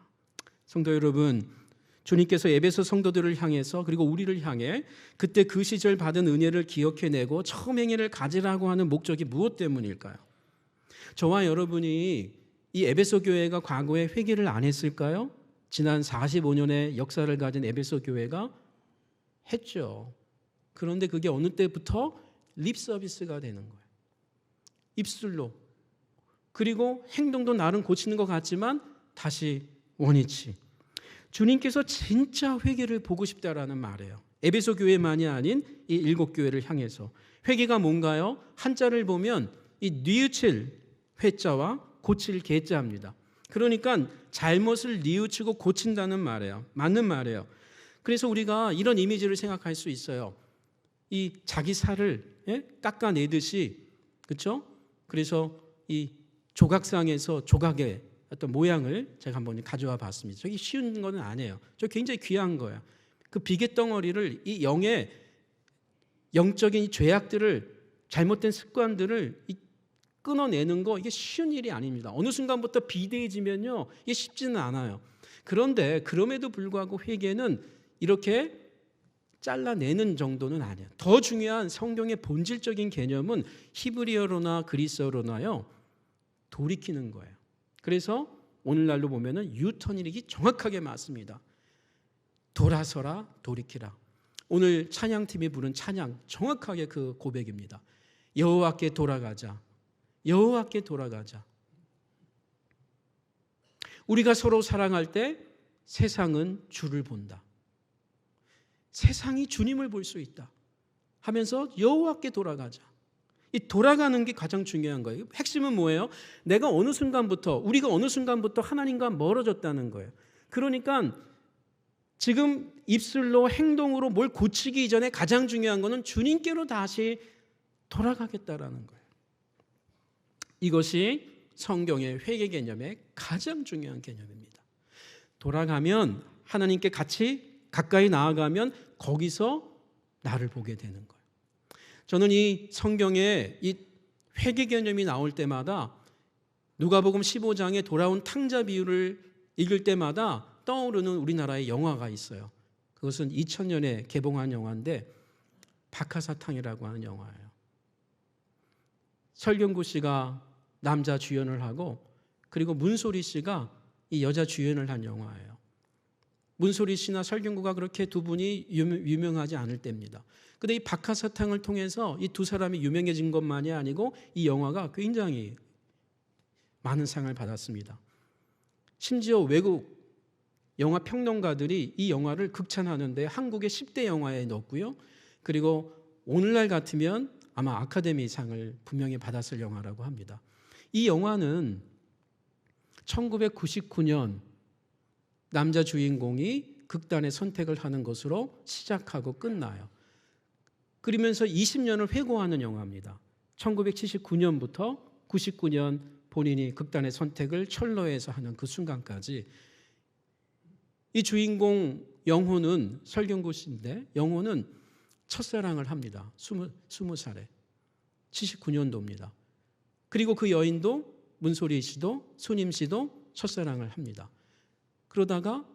성도 여러분, 주님께서 에베소 성도들을 향해서 그리고 우리를 향해 그때 그 시절 받은 은혜를 기억해내고 처음 행위를 가지라고 하는 목적이 무엇 때문일까요? 저와 여러분이 이 에베소 교회가 과거에 회개를 안 했을까요? 지난 45년의 역사를 가진 에베소 교회가 했죠. 그런데 그게 어느 때부터 립 서비스가 되는 거예요. 입술로. 그리고 행동도 나름 고치는 것 같지만 다시 원위치. 주님께서 진짜 회개를 보고 싶다라는 말이에요. 에베소 교회만이 아닌 이 7교회를 향해서. 회개가 뭔가요? 한자를 보면 이 뉘우칠 회자와 고칠 개자입니다. 그러니까 잘못을 뉘우치고 고친다는 말이에요. 맞는 말이에요. 그래서 우리가 이런 이미지를 생각할 수 있어요. 이 자기 살을 깎아내듯이, 그렇죠? 그래서 이 조각상에서 조각의 어떤 모양을 제가 한번 가져와 봤습니다. 저게 쉬운 건 아니에요. 저 굉장히 귀한 거예요. 그 비계 덩어리를 이 영적인 이 죄악들을, 잘못된 습관들을 끊어내는 거, 이게 쉬운 일이 아닙니다. 어느 순간부터 비대해지면요, 이게 쉽지는 않아요. 그런데 그럼에도 불구하고 회개는 이렇게 잘라내는 정도는 아니에요. 더 중요한 성경의 본질적인 개념은 히브리어로나 그리스어로나요, 돌이키는 거예요. 그래서 오늘날로 보면은 유턴이기 정확하게 맞습니다. 돌아서라, 돌이키라. 오늘 찬양팀이 부른 찬양 정확하게 그 고백입니다. 여호와께 돌아가자. 여호와께 돌아가자. 우리가 서로 사랑할 때 세상은 주를 본다. 세상이 주님을 볼 수 있다 하면서 여호와께 돌아가자. 이 돌아가는 게 가장 중요한 거예요. 핵심은 뭐예요? 우리가 어느 순간부터 하나님과 멀어졌다는 거예요. 그러니까 지금 입술로 행동으로 뭘 고치기 이전에 가장 중요한 거는 주님께로 다시 돌아가겠다라는 거예요. 이것이 성경의 회개 개념의 가장 중요한 개념입니다. 돌아가면 하나님께 같이 가까이 나아가면 거기서 나를 보게 되는 거예요. 저는 이 성경에 이 회개 개념이 나올 때마다 누가복음 15장에 돌아온 탕자 비유를 읽을 때마다 떠오르는 우리나라의 영화가 있어요. 그것은 2000년에 개봉한 영화인데 박하사탕이라고 하는 영화예요. 설경구 씨가 남자 주연을 하고 그리고 문소리 씨가 이 여자 주연을 한 영화예요. 문소리 씨나 설경구가 그렇게 두 분이 유명하지 않을 때입니다. 그런데 이 박하사탕을 통해서 이 두 사람이 유명해진 것만이 아니고 이 영화가 굉장히 많은 상을 받았습니다. 심지어 외국 영화 평론가들이 이 영화를 극찬하는데 한국의 10대 영화에 넣었고요. 그리고 오늘날 같으면 아마 아카데미 상을 분명히 받았을 영화라고 합니다. 이 영화는 1999년 남자 주인공이 극단의 선택을 하는 것으로 시작하고 끝나요. 그러면서 20년을 회고하는 영화입니다. 1979년부터 99년 본인이 극단의 선택을 철로에서 하는 그 순간까지 이 주인공 영호는 설경구 씨인데 영호는 첫사랑을 합니다. 20살에 79년도입니다. 그리고 그 여인도 문소리 씨도 손임 씨도 첫사랑을 합니다. 그러다가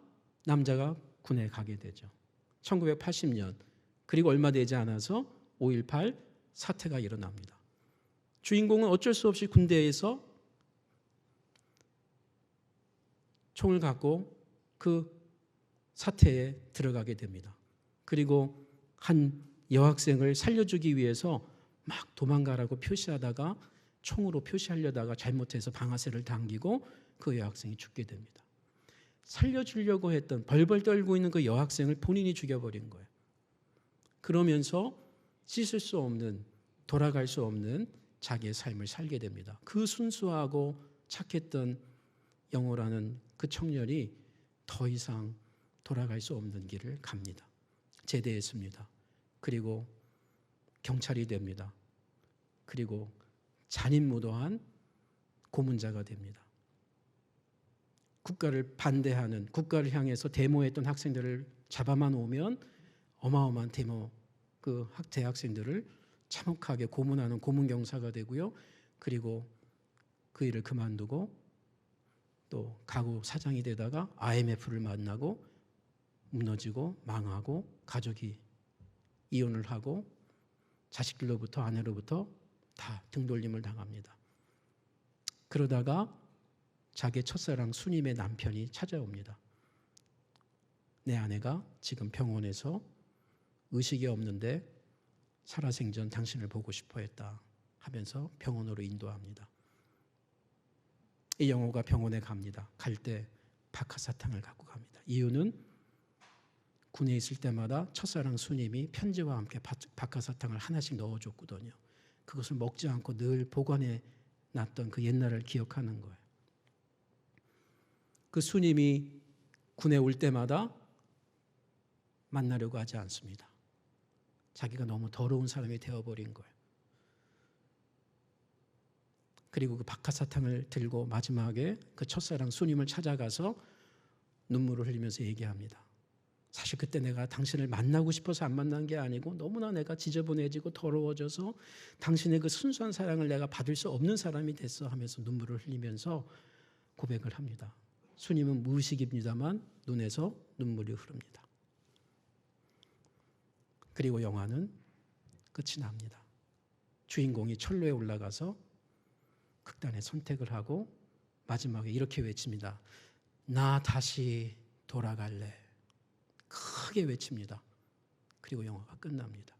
남자가 군에 가게 되죠. 1980년. 그리고 얼마 되지 않아서 5.18 사태가 일어납니다. 주인공은 어쩔 수 없이 군대에서 총을 갖고 그 사태에 들어가게 됩니다. 그리고 한 여학생을 살려주기 위해서 막 도망가라고 표시하다가 총으로 표시하려다가 잘못해서 방아쇠를 당기고 그 여학생이 죽게 됩니다. 살려주려고 했던 벌벌 떨고 있는 그 여학생을 본인이 죽여버린 거예요. 그러면서 씻을 수 없는, 돌아갈 수 없는 자기의 삶을 살게 됩니다. 그 순수하고 착했던 영호라는 그 청년이 더 이상 돌아갈 수 없는 길을 갑니다. 제대했습니다. 그리고 경찰이 됩니다. 그리고 잔인무도한 고문자가 됩니다. 국가를 반대하는, 국가를 향해서 데모했던 학생들을 잡아만 오면 어마어마한 데모, 그 대학생들을 참혹하게 고문하는 고문경사가 되고요. 그리고 그 일을 그만두고 또 가구 사장이 되다가 IMF를 만나고 무너지고 망하고 가족이 이혼을 하고 자식들로부터 아내로부터 다 등돌림을 당합니다. 그러다가 자기의 첫사랑 수님의 남편이 찾아옵니다. 내 아내가 지금 병원에서 의식이 없는데 살아생전 당신을 보고 싶어 했다 하면서 병원으로 인도합니다. 이 영호가 병원에 갑니다. 갈 때 박하사탕을 갖고 갑니다. 이유는 군에 있을 때마다 첫사랑 수님이 편지와 함께 박하사탕을 하나씩 넣어줬거든요. 그것을 먹지 않고 늘 보관해 놨던 그 옛날을 기억하는 거예요. 그 수님이 군에 올 때마다 만나려고 하지 않습니다. 자기가 너무 더러운 사람이 되어버린 거예요. 그리고 그 박하사탕을 들고 마지막에 그 첫사랑 수님을 찾아가서 눈물을 흘리면서 얘기합니다. 사실 그때 내가 당신을 만나고 싶어서 안 만난 게 아니고 너무나 내가 지저분해지고 더러워져서 당신의 그 순수한 사랑을 내가 받을 수 없는 사람이 됐어 하면서 눈물을 흘리면서 고백을 합니다. 수님은 무의식입니다만 눈에서 눈물이 흐릅니다. 그리고 영화는 끝이 납니다. 주인공이 철로에 올라가서 극단의 선택을 하고 마지막에 이렇게 외칩니다. 나 다시 돌아갈래. 크게 외칩니다. 그리고 영화가 끝납니다.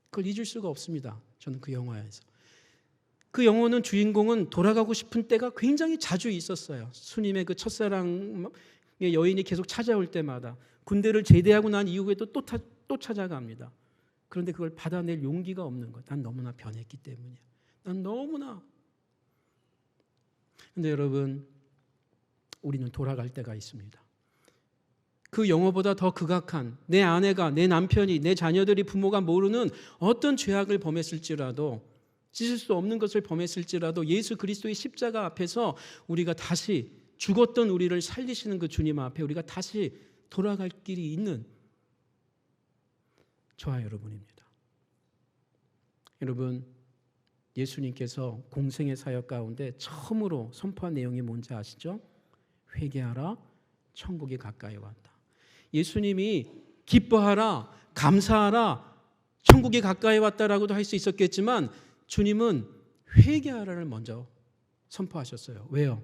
그걸 잊을 수가 없습니다. 저는 그 영화에서. 그 영화는 주인공은 돌아가고 싶은 때가 굉장히 자주 있었어요. 수님의 그 첫사랑의 여인이 계속 찾아올 때마다 군대를 제대하고 난 이후에도 또 찾아갑니다. 그런데 그걸 받아낼 용기가 없는 거예요. 난 너무나 변했기 때문이야. 난 너무나. 그런데 여러분, 우리는 돌아갈 때가 있습니다. 그 영화보다 더 극악한 내 아내가, 내 남편이, 내 자녀들이, 부모가 모르는 어떤 죄악을 범했을지라도, 씻을 수 없는 것을 범했을지라도 예수 그리스도의 십자가 앞에서 우리가 다시 죽었던 우리를 살리시는 그 주님 앞에 우리가 다시 돌아갈 길이 있는 저와 여러분입니다. 여러분, 예수님께서 공생의 사역 가운데 처음으로 선포한 내용이 뭔지 아시죠? 회개하라, 천국이 가까이 왔다. 예수님이 기뻐하라, 감사하라, 천국이 가까이 왔다라고도 할 수 있었겠지만 주님은 회개하라를 먼저 선포하셨어요. 왜요?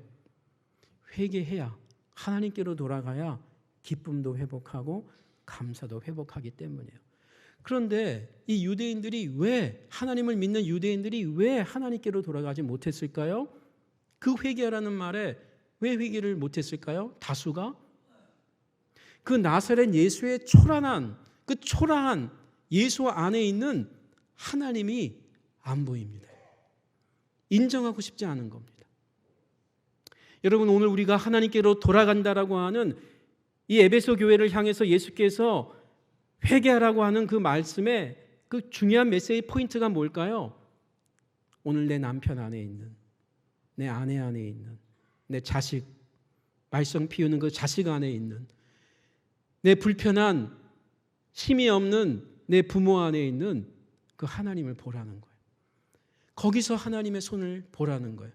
회개해야, 하나님께로 돌아가야 기쁨도 회복하고 감사도 회복하기 때문이에요. 그런데 이 유대인들이 왜, 하나님을 믿는 유대인들이 왜 하나님께로 돌아가지 못했을까요? 그 회개하라는 말에 왜 회개를 못했을까요? 다수가 그 나사렛 예수의 초라한, 그 초라한 예수 안에 있는 하나님이 안 보입니다. 인정하고 싶지 않은 겁니다. 여러분, 오늘 우리가 하나님께로 돌아간다라고 하는 이 에베소 교회를 향해서 예수께서 회개하라고 하는 그 말씀의 그 중요한 메시지 포인트가 뭘까요? 오늘 내 남편 안에 있는, 내 아내 안에 있는, 내 자식, 말썽 피우는 그 자식 안에 있는, 내 불편한 힘이 없는 내 부모 안에 있는 그 하나님을 보라는 거예요. 거기서 하나님의 손을 보라는 거예요.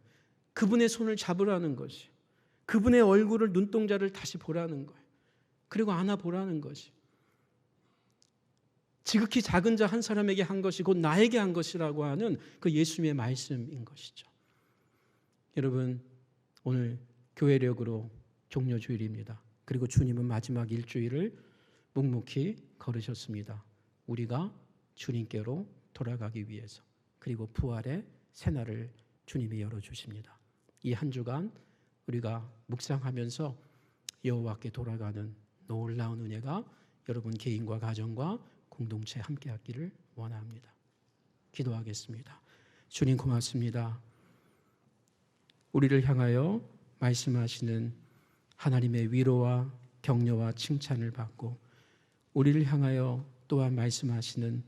그분의 손을 잡으라는 것이에요. 그분의 얼굴을, 눈동자를 다시 보라는 거예요. 그리고 안아보라는 것이에요. 지극히 작은 자 한 사람에게 한 것이 곧 나에게 한 것이라고 하는 그 예수님의 말씀인 것이죠. 여러분, 오늘 교회력으로 종료주일입니다. 그리고 주님은 마지막 일주일을 묵묵히 걸으셨습니다. 우리가 주님께로 돌아가기 위해서. 그리고 부활의 새날을 주님이 열어주십니다. 이 한 주간 우리가 묵상하면서 여호와께 돌아가는 놀라운 은혜가 여러분 개인과 가정과 공동체에 함께하기를 원합니다. 기도하겠습니다. 주님 고맙습니다. 우리를 향하여 말씀하시는 하나님의 위로와 격려와 칭찬을 받고 우리를 향하여 또한 말씀하시는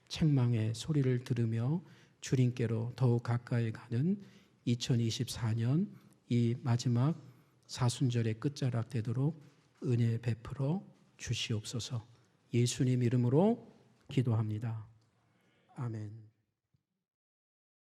책망의 소리를 들으며 주님께로 더욱 가까이 가는 2024년 이 마지막 사순절의 끝자락 되도록 은혜 베풀어 주시옵소서. 예수님 이름으로 기도합니다. 아멘.